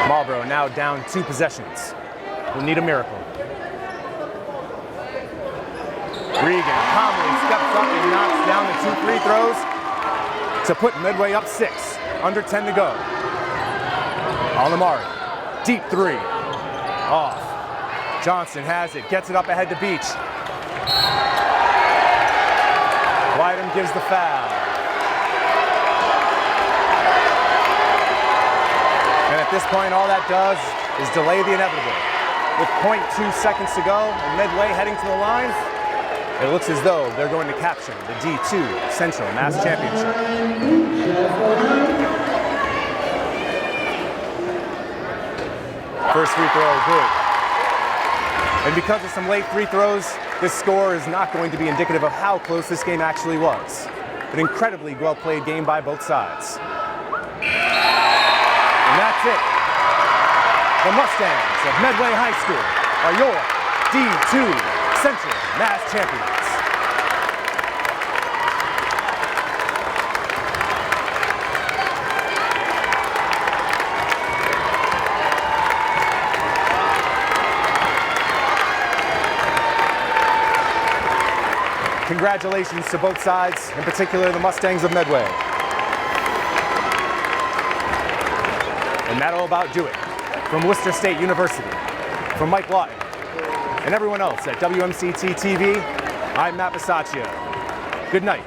Marlboro now down 2 possessions. We'll need a miracle. Regan calmly steps up and knocks down the 2 free throws to put Medway up 6. Under 10 to go. Alamari, deep 3. Off. Johnson has it, gets it up ahead to Beach. Lydon gives the foul. And at this point, all that does is delay the inevitable. With 0.2 seconds to go and Medway heading to the line, it looks as though they're going to capture the D2 Central Mass Championship. First free throw, good. And because of some late free throws, this score is not going to be indicative of how close this game actually was. An incredibly well-played game by both sides. And that's it. The Mustangs of Medway High School are your D2 Central Mass Champions. Congratulations to both sides, in particular the Mustangs of Medway. And that'll about do it. From Worcester State University, from Mike Lawton, and everyone else at WMCT-TV, I'm Matt Bisaccia. Good night.